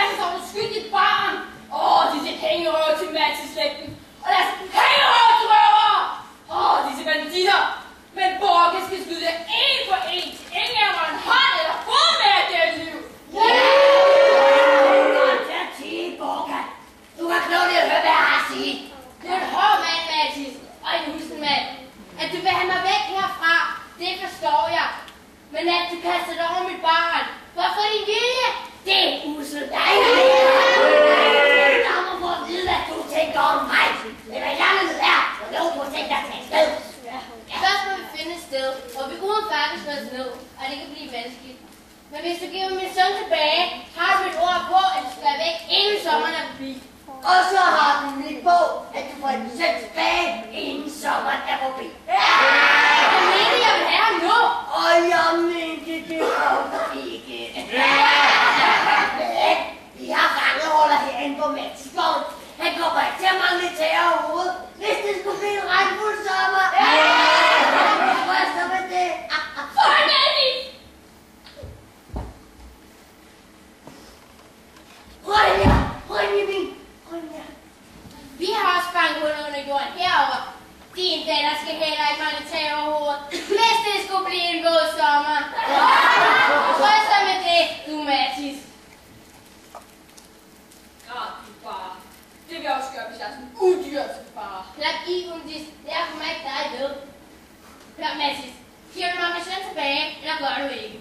fanden som du skyld dit barn? Disse hængerøver til Mathis-slægten. Og lad os hængerøver til røver! Disse banditter. Men Borge skal skyde en for en til ingen af mig en hånd eller fod med af deres liv. Borge. Du kan kloge det at høre, hvad jeg har at sige. Det er en hård mand, Mathis, og en husen mand. At du vil have mig væk herfra, det forstår jeg. Men at du kaster dig over mit barn, hvorfor din vilje? Det er uselt. Nej. Jeg må få at vide, hvad du tænker om mig. Eller jeg vil være, og nogen må tænke dig til et sted. Først må vi finde et sted, hvor vi uden faktisk slås ned, og det kan blive vanskeligt. Men hvis du giver min søn tilbage, har du et ord på, at du skal være væk, inden sommeren er forbi. Og så har du mit på, at du får din søn tilbage, inden sommeren er forbi. Jeg mener, jeg vil have ham nu. Og jeg mente det ikke. Vi har fangeholder herinde på Mexicoen. Han kommer ikke til at mangle tæer overhovedet, hvis det skulle blive en regnfuld sommer. Hvad så med det? Fornædigt! Rønja. Vi har også bankhuller under jorden herovre. Din datter skal heller ikke mangle tag over hovedet, hvis det skulle blive en våd sommer. Hvad så med det, du Mathis? Din far. Det vil jeg også gøre, hvis jeg er sådan udyr til far. Lad i, Undis. Det er for mig ikke dig ved. Hør, Mathis. Giver du mig min søn tilbage, eller gør du ikke?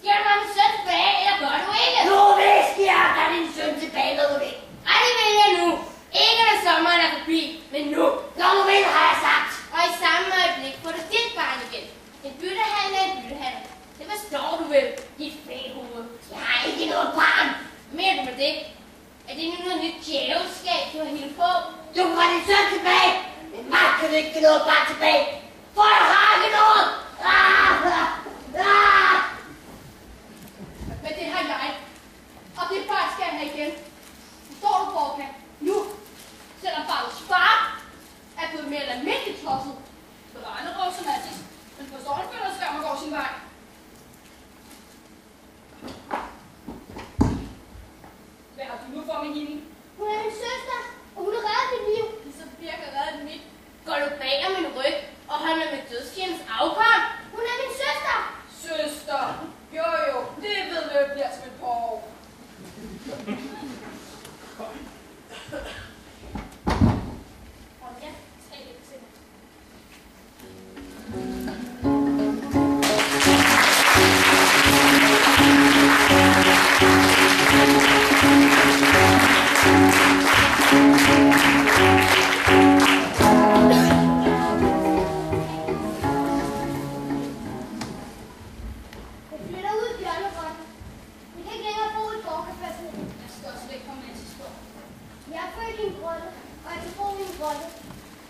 Giver du mig min søn tilbage, eller gør du ikke? Nu hvis jeg dig din søn tilbage, når du vil. Ej, det vil jeg nu. Ikke når sommeren er forbi, men nu. Når du vil, har jeg sagt. Og i samme øjeblik får du dit barn igen. En byttehandel er en byttehandel. Det forstår du vel, dit fæhoved. Jeg har ikke noget barn. Hvad mener du med det? Er det nu noget nyt djævelskab, du har hildt på? Du kan få din søn tilbage. Men mig kan du ikke give noget barn tilbage. For jeg har ikke noget. Men det har jeg. Og det barn skal jeg have igen. Forstår du, Borka? Nu. Selvom barnets far er blevet mere eller mindre tosset. Beregnerøv som Mathis. Men forstår han føler, at skam går sin vej. Hvad har du nu for med hende? Hun er min søster, og hun har reddet mit liv. Ligesom Birke reddet mit. Går du bag om min ryg og holder med dødsfjendens afkom? Hun er min søster. Søster. Jo, det ved vi jo bliver som et par år. Ja, tag det til.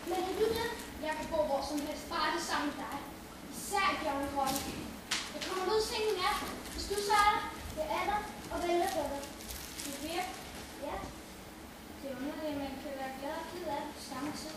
Men er du det? Jeg kan gå hvor som helst, bare det sammen med dig. Især i bjørnegrønne. Jeg kommer ud sengen nat, hvis du så er der. Jeg er der og vælger på dig. Det virker. Ja. Det er underligt, at man kan være glad og ked af det på samme tid.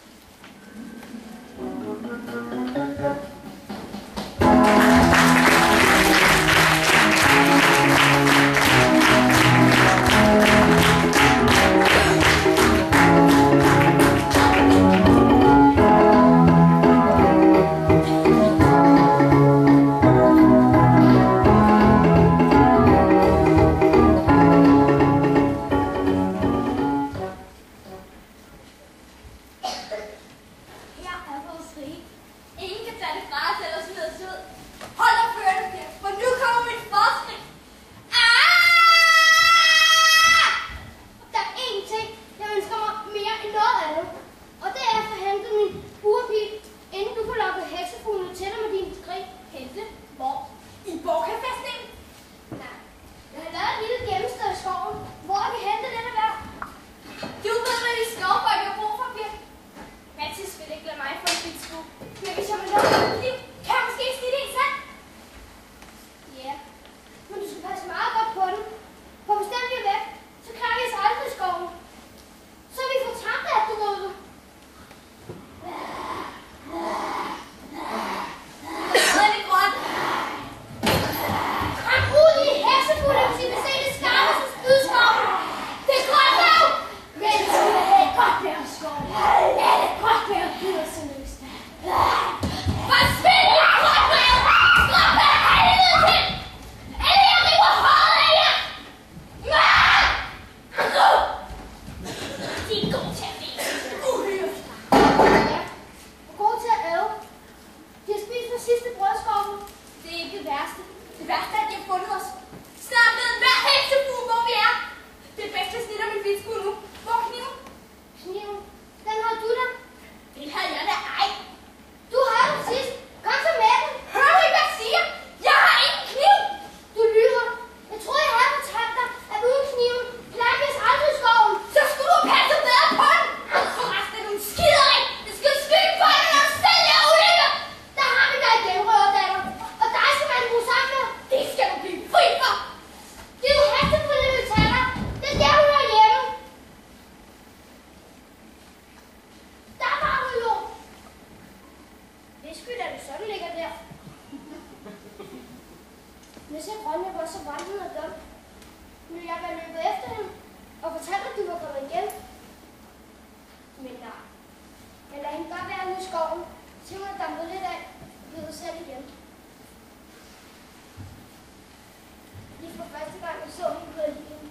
første gang, jeg så hende på Alien.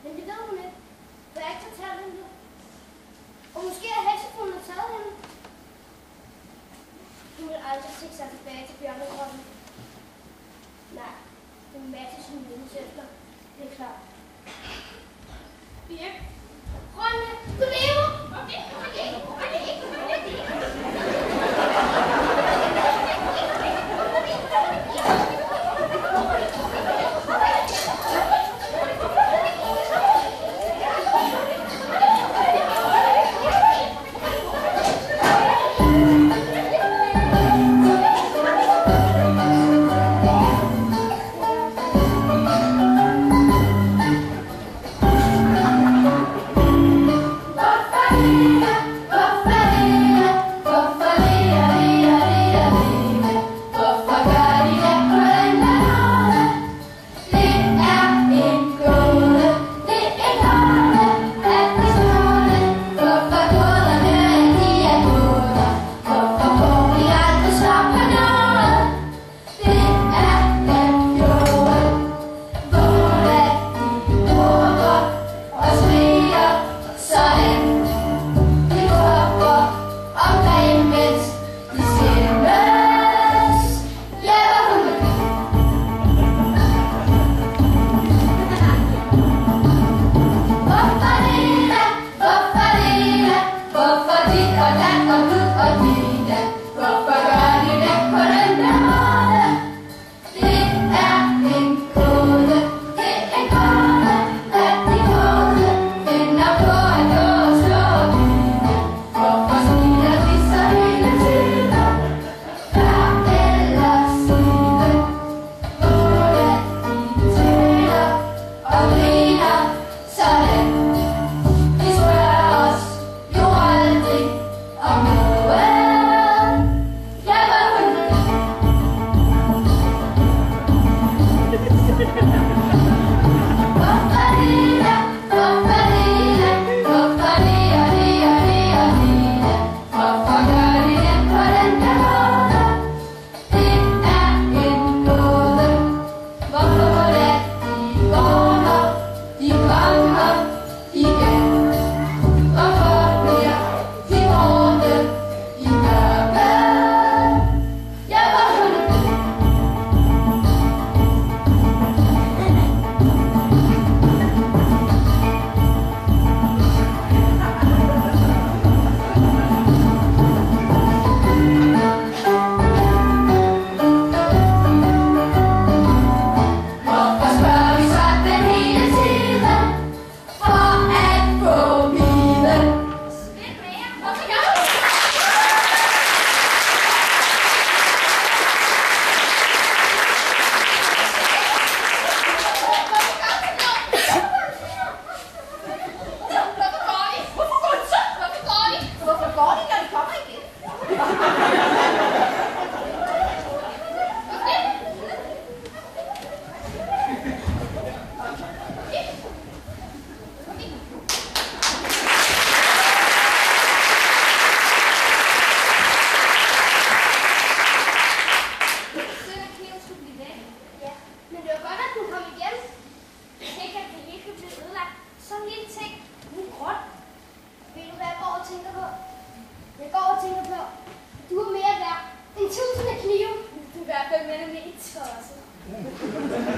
Men det ved hun ikke, for jeg har ikke fortalt hende det. Og måske har heksefuglen taget hende. Hun vil aldrig se sig tilbage til bjørnekroppen. Nej, det er Mathis, hun mindes efter. Det er klart. Birk. Ronja, du lever! Okay. Du er mere værd end 1000 knive. I hvert fald mere end 1 tosset.